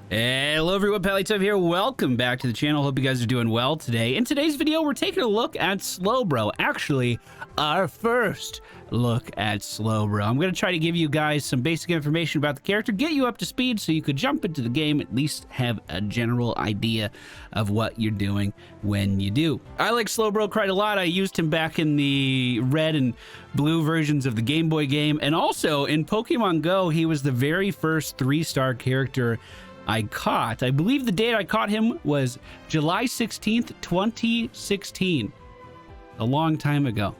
Hello everyone, MFPallytime here. Welcome back to the channel. Hope you guys are doing well today. In today's video, we're taking a look at Slowbro. Actually, our first look at Slowbro. I'm going to try to give you guys some basic information about the character, get you up to speed so you could jump into the game, at least have a general idea of what you're doing when you do. I like Slowbro quite a lot. I used him back in the red and blue versions of the Game Boy game, and also in Pokemon Go, he was the very first 3-star character I caught. I believe the date I caught him was July 16th, 2016. A long time ago.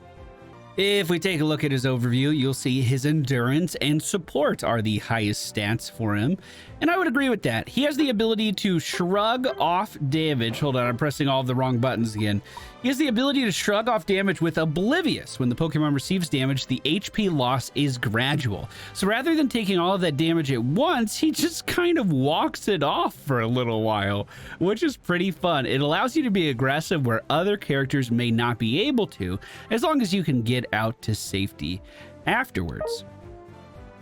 If we take a look at his overview, you'll see his endurance and support are the highest stats for him. And I would agree with that. He has the ability to shrug off damage. Hold on, I'm pressing all of the wrong buttons again. He has the ability to shrug off damage with Oblivious. When the Pokemon receives damage, the HP loss is gradual. So rather than taking all of that damage at once, he just kind of walks it off for a little while, which is pretty fun. It allows you to be aggressive where other characters may not be able to, as long as you can get out to safety afterwards.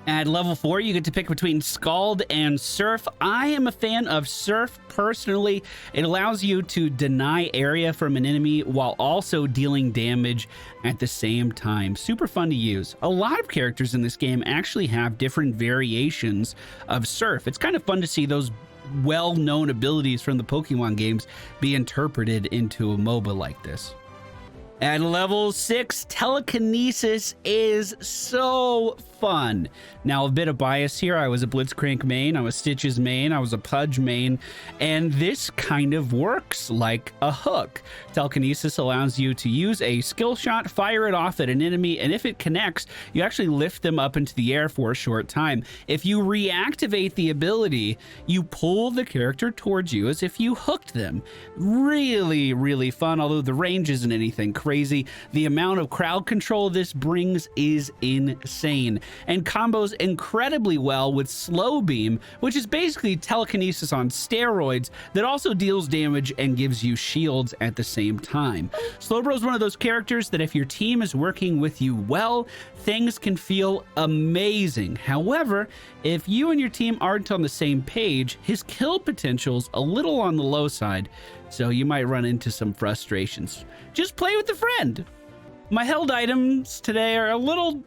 At level 4, you get to pick between Scald and Surf. I am a fan of Surf personally. It allows you to deny area from an enemy while also dealing damage at the same time. Super fun to use. A lot of characters in this game actually have different variations of Surf. It's kind of fun to see those well-known abilities from the Pokemon games be interpreted into a MOBA like this. At level 6, Telekinesis is so fun. Now, a bit of bias here. I was a Blitzcrank main, I was Stitches main, I was a Pudge main, and this kind of works like a hook. Telekinesis allows you to use a skill shot, fire it off at an enemy, and if it connects, you actually lift them up into the air for a short time. If you reactivate the ability, you pull the character towards you as if you hooked them. Really, really fun, although the range isn't anything crazy. The amount of crowd control this brings is insane, and combos incredibly well with Slow Beam, which is basically telekinesis on steroids that also deals damage and gives you shields at the same time. Slowbro is one of those characters that if your team is working with you well, things can feel amazing. However, if you and your team aren't on the same page, his kill potential's a little on the low side, so you might run into some frustrations. Just play with a friend. My held items today are a little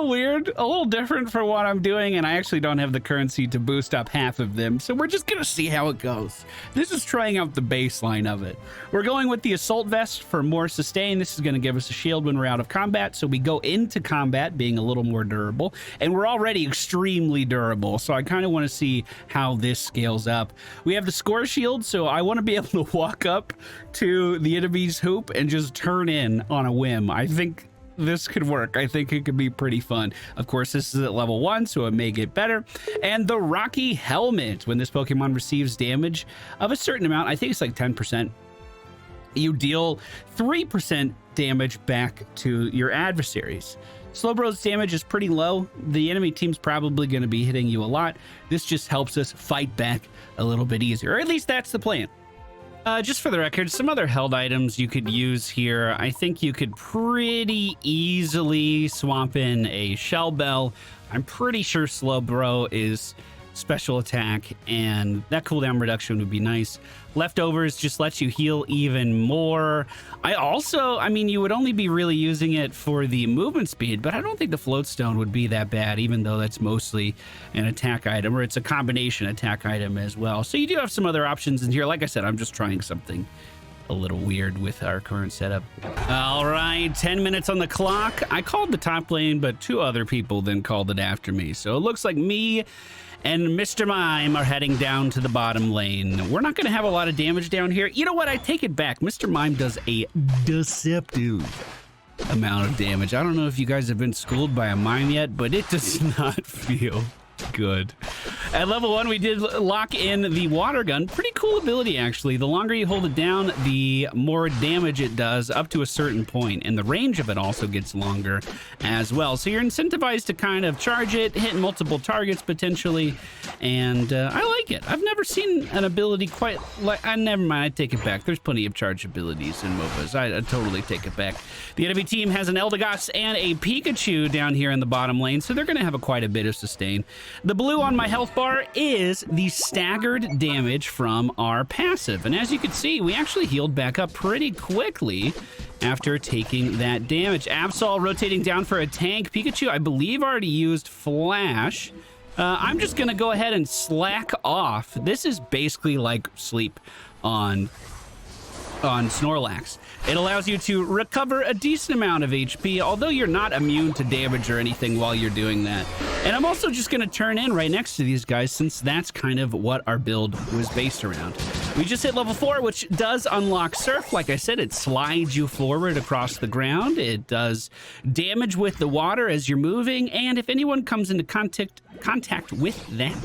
weird, a little different for what I'm doing, and I actually don't have the currency to boost up half of them, so we're just gonna see how it goes. This is trying out the baseline of it. We're going with the Assault Vest for more sustain. This is gonna give us a shield when we're out of combat, so we go into combat being a little more durable, and we're already extremely durable, so I kind of want to see how this scales up. We have the Score Shield, so I want to be able to walk up to the enemy's hoop and just turn in on a whim. I think this could work. I think it could be pretty fun. Of course, this is at level 1, so it may get better. And the Rocky Helmet. When this Pokemon receives damage of a certain amount, I think it's like 10%, you deal 3% damage back to your adversaries. Slowbro's damage is pretty low. The enemy team's probably going to be hitting you a lot. This just helps us fight back a little bit easier, or at least that's the plan. Just for the record, some other held items you could use here. I think you could pretty easily swap in a Shell Bell. I'm pretty sure Slowbro is special attack, and that cooldown reduction would be nice. Leftovers just lets you heal even more. I mean, you would only be really using it for the movement speed, but I don't think the Float Stone would be that bad, even though that's mostly an attack item, or it's a combination attack item as well. So you do have some other options in here. Like I said, I'm just trying something a little weird with our current setup. All right, 10 minutes on the clock. I called the top lane, but 2 other people then called it after me. So it looks like me and Mr. Mime are heading down to the bottom lane. We're not going to have a lot of damage down here. You know what? I take it back. Mr. Mime does a deceptive amount of damage. I don't know if you guys have been schooled by a mime yet, but it does not feel good. At level 1, we did lock in the water gun. Pretty cool ability, actually. The longer you hold it down, the more damage it does up to a certain point, and the range of it also gets longer as well. So you're incentivized to kind of charge it, hit multiple targets potentially, and I like it. I've never seen an ability quite like... never mind, I take it back. There's plenty of charge abilities in MOBAs. I totally take it back. The enemy team has an Eldegoss and a Pikachu down here in the bottom lane, so they're going to have quite a bit of sustain. The blue on my health bar bar is the staggered damage from our passive. And as you can see, we actually healed back up pretty quickly after taking that damage. Absol rotating down for a tank. Pikachu, I believe, already used Flash. I'm just going to go ahead and slack off. This is basically like sleep on Snorlax. It allows you to recover a decent amount of HP, although you're not immune to damage or anything while you're doing that. And I'm also just going to turn in right next to these guys, since that's kind of what our build was based around. We just hit level 4, which does unlock Surf. Like I said, it slides you forward across the ground. It does damage with the water as you're moving, and if anyone comes into contact with that,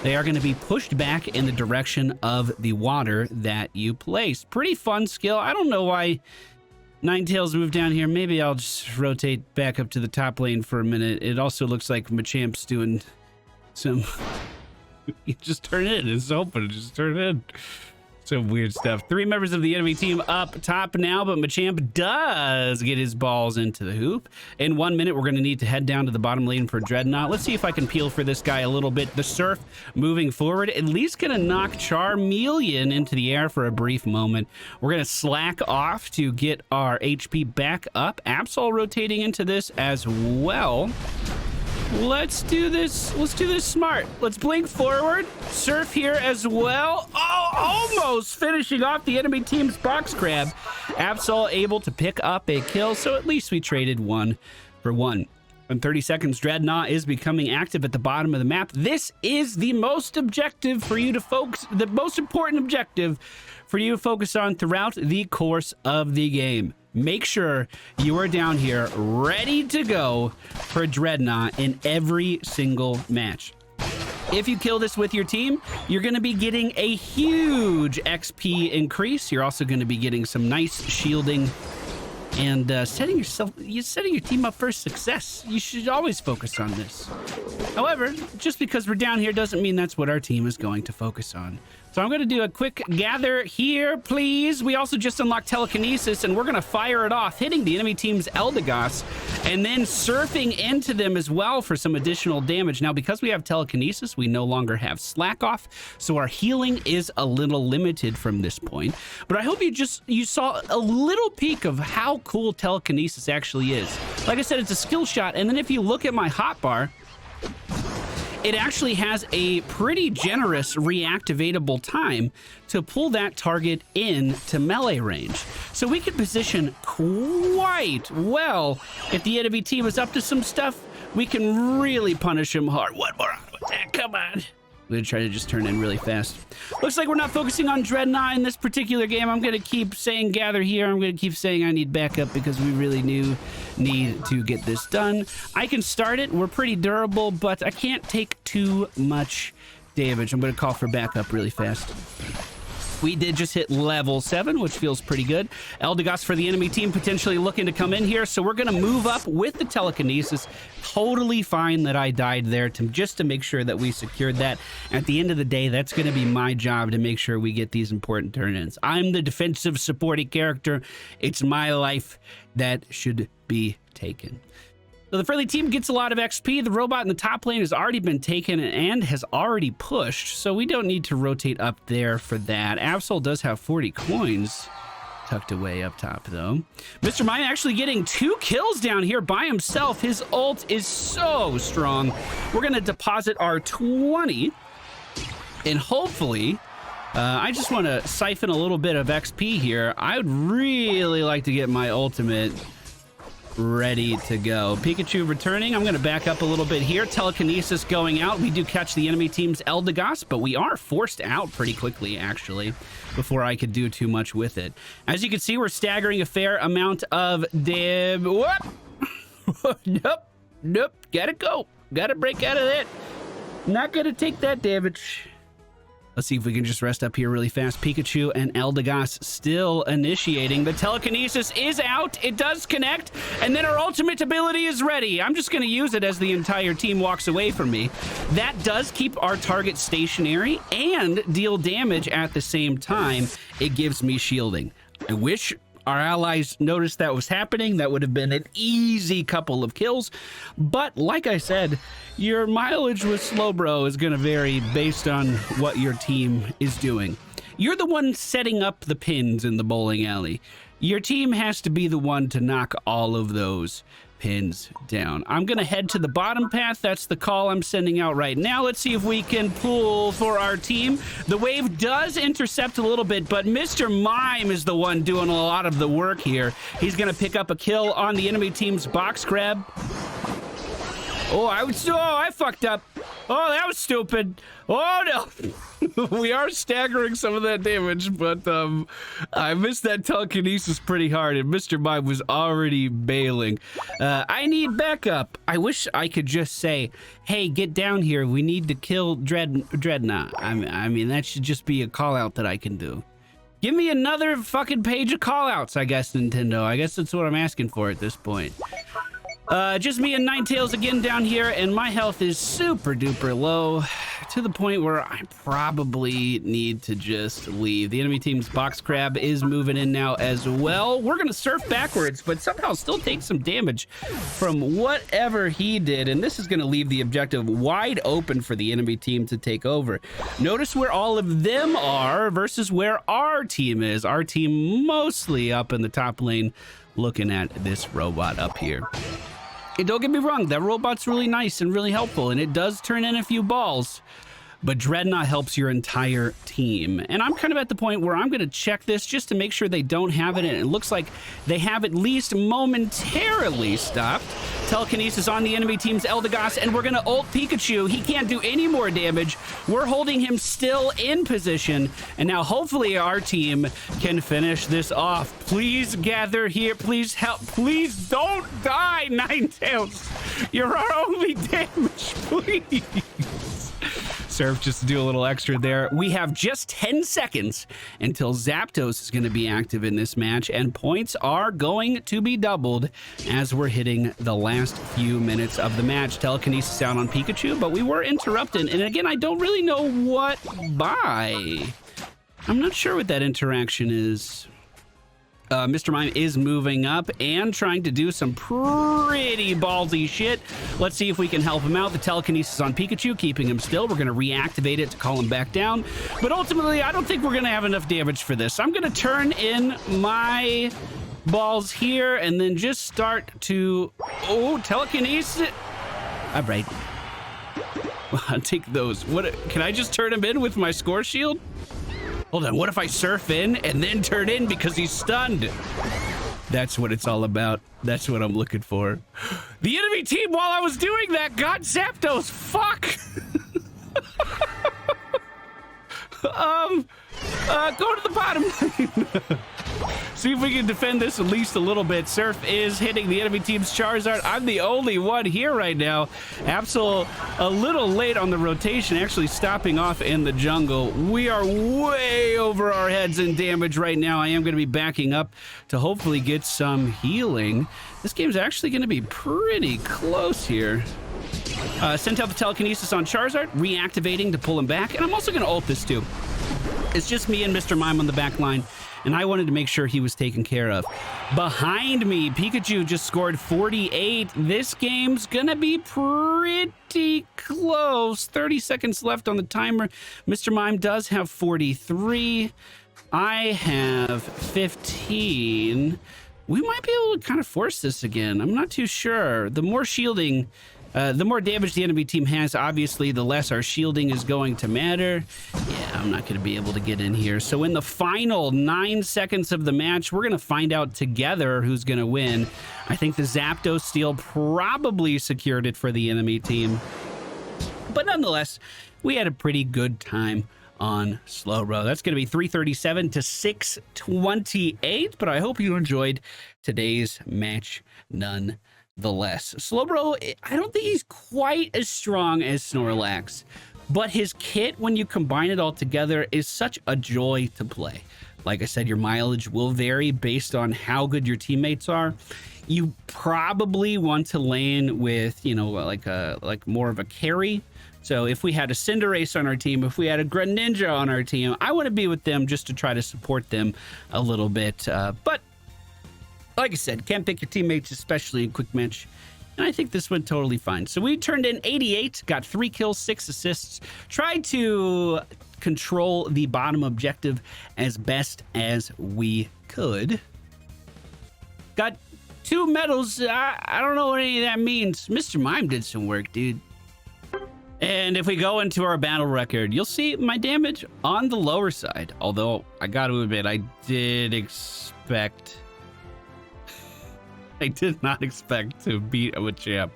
they are going to be pushed back in the direction of the water that you placed. Pretty fun skill. I don't know why Ninetales moved down here. Maybe I'll just rotate back up to the top lane for a minute. It also looks like Machamp's doing some... You just turn in. It's open. Just turn in. Some weird stuff. 3 members of the enemy team up top now, but Machamp does get his balls into the hoop. In 1 minute, we're going to need to head down to the bottom lane for Dreadnought. Let's see if I can peel for this guy a little bit. The Surf moving forward, at least going to knock Charmeleon into the air for a brief moment. We're going to slack off to get our HP back up. Absol rotating into this as well. Let's do this. Let's do this smart. Let's blink forward. Surf here as well. Oh, almost finishing off the enemy team's box crab. Absol able to pick up a kill, so at least we traded 1 for 1. In 30 seconds, Dreadnought is becoming active at the bottom of the map. This is the most objective for you to focus, the most important objective for you to focus on throughout the course of the game. Make sure you are down here ready to go for Dreadnought in every single match. If you kill this with your team, you're going to be getting a huge XP increase. You're also going to be getting some nice shielding and setting your team up for success. You should always focus on this. However, just because we're down here doesn't mean that's what our team is going to focus on. So I'm going to do a quick gather here, please. We also just unlocked Telekinesis, and we're going to fire it off, hitting the enemy team's Eldegoss, and then surfing into them as well for some additional damage. Now, because we have Telekinesis, we no longer have Slack Off, so our healing is a little limited from this point. But I hope you saw a little peek of how cool Telekinesis actually is. Like I said, it's a skill shot, and then if you look at my hotbar, it actually has a pretty generous reactivatable time to pull that target into melee range. So we can position quite well. If the enemy team is up to some stuff, we can really punish them hard. One more attack, come on. We're gonna try to just turn in really fast. Looks like we're not focusing on Dreadnought in this particular game. I'm gonna keep saying gather here. I'm gonna keep saying I need backup because we really need to get this done. I can start it. We're pretty durable, but I can't take too much damage. I'm gonna call for backup really fast. We did just hit level 7, which feels pretty good. Eldegoss for the enemy team potentially looking to come in here, so we're going to move up with the Telekinesis. Totally fine that I died there just to make sure that we secured that. At the end of the day, that's going to be my job to make sure we get these important turn-ins. I'm the defensive supporting character. It's my life that should be taken. So the friendly team gets a lot of XP. The robot in the top lane has already been taken and has already pushed, so we don't need to rotate up there for that. Absol does have 40 coins tucked away up top, though. Mr. Mime actually getting 2 kills down here by himself. His ult is so strong. We're going to deposit our 20, and hopefully... I just want to siphon a little bit of XP here. I would really like to get my ultimate ready to go. Pikachu returning. I'm going to back up a little bit here. Telekinesis going out. We do catch the enemy team's Eldegoss, but we are forced out pretty quickly, actually, before I could do too much with it. As you can see, we're staggering a fair amount of damage. Nope. Gotta go. Gotta break out of that. Not gonna take that damage. Let's see if we can just rest up here really fast. Pikachu and Eldegoss still initiating. The Telekinesis is out. It does connect. And then our ultimate ability is ready. I'm just going to use it as the entire team walks away from me. That does keep our target stationary and deal damage at the same time. It gives me shielding. I wish Our allies noticed that was happening. That would have been an easy couple of kills. But like I said, your mileage with Slowbro is going to vary based on what your team is doing. You're the one setting up the pins in the bowling alley. Your team has to be the one to knock all of those pins down. I'm going to head to the bottom path. That's the call I'm sending out right now. Let's see if we can pull for our team. The wave does intercept a little bit, but Mr. Mime is the one doing a lot of the work here. He's going to pick up a kill on the enemy team's box crab. Oh, I fucked up. Oh, that was stupid. Oh, no. We are staggering some of that damage, but I missed that telekinesis pretty hard, and Mr. Mime was already bailing. I need backup. I wish I could just say, hey, get down here. We need to kill Dreadnought. I mean, that should just be a call-out that I can do. Give me another fucking page of call-outs, I guess, Nintendo. I guess that's what I'm asking for at this point. Just me and Ninetales again down here, and my health is super duper low to the point where I probably need to just leave. The enemy team's box crab is moving in now as well. We're gonna surf backwards, but somehow still take some damage from whatever he did, and this is gonna leave the objective wide open for the enemy team to take over. Notice where all of them are versus where our team is. Our team mostly up in the top lane looking at this robot up here. And don't get me wrong, that robot's really nice and really helpful, and it does turn in a few balls, but Dreadnought helps your entire team. And I'm kind of at the point where I'm going to check this just to make sure they don't have it, and it looks like they have at least momentarily stopped. Telekinesis on the enemy team's Eldegoss, and we're going to ult Pikachu. He can't do any more damage. We're holding him still in position, and now hopefully our team can finish this off. Please gather here. Please help. Please don't die, Ninetales. You're our only damage, please. Surf, just to do a little extra there. We have just 10 seconds until Zapdos is going to be active in this match, and points are going to be doubled as we're hitting the last few minutes of the match. Telekinesis out on Pikachu, but we were interrupted, and again, I don't really know what by. I'm not sure what that interaction is. Mr. Mime is moving up and trying to do some pretty ballsy shit. Let's see if we can help him out. The telekinesis on Pikachu, keeping him still. We're going to reactivate it to call him back down. But ultimately, I don't think we're going to have enough damage for this. I'm going to turn in my balls here and then just start to... Oh, telekinesis. All right. I'll take those. What? Can I just turn him in with my score shield? Hold on, what if I surf in and then turn in because he's stunned? That's what it's all about. That's what I'm looking for. The enemy team, while I was doing that, got Zapdos. Fuck! Go to the bottom lane. See if we can defend this at least a little bit. Surf is hitting the enemy team's Charizard. I'm the only one here right now. Absol a little late on the rotation, actually stopping off in the jungle. We are way over our heads in damage right now. I am going to be backing up to hopefully get some healing. This game's actually going to be pretty close here. Sent out the telekinesis on Charizard, reactivating to pull him back, and I'm also going to ult this too. It's just me and Mr. Mime on the back line, and I wanted to make sure he was taken care of. Behind me, Pikachu just scored 48. This game's gonna be pretty close. 30 seconds left on the timer. Mr. Mime does have 43. I have 15. We might be able to kind of force this again. I'm not too sure. The more shielding... the more damage the enemy team has, obviously, the less our shielding is going to matter. Yeah, I'm not going to be able to get in here. So in the final 9 seconds of the match, we're going to find out together who's going to win. I think the Zapdos steal probably secured it for the enemy team. But nonetheless, we had a pretty good time on Slowbro. That's going to be 337 to 628, but I hope you enjoyed today's match nonetheless. Slowbro, I don't think he's quite as strong as Snorlax, but his kit, when you combine it all together, is such a joy to play. Like I said, your mileage will vary based on how good your teammates are. You probably want to lane with, you know, like more of a carry. So if we had a Cinderace on our team, if we had a Greninja on our team, I want to be with them just to try to support them a little bit. But Like I said, can't pick your teammates, especially in quick match. And I think this went totally fine. So we turned in 88, got 3 kills, 6 assists, tried to control the bottom objective as best as we could. Got 2 medals. I don't know what any of that means. Mr. Mime did some work, dude. And if we go into our battle record, you'll see my damage on the lower side. Although, I got to admit, I did not expect to beat a champ.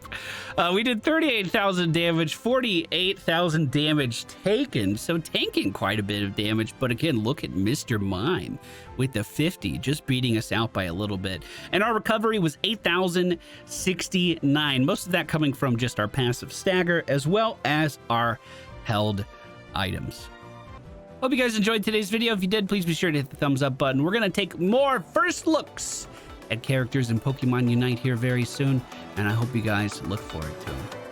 We did 38,000 damage, 48,000 damage taken. So tanking quite a bit of damage. But again, look at Mr. Mime with the 50, just beating us out by a little bit. And our recovery was 8,069. Most of that coming from just our passive stagger, as well as our held items. Hope you guys enjoyed today's video. If you did, please be sure to hit the thumbs up button. We're going to take more first looks at characters in Pokemon Unite here very soon, and I hope you guys look forward to them.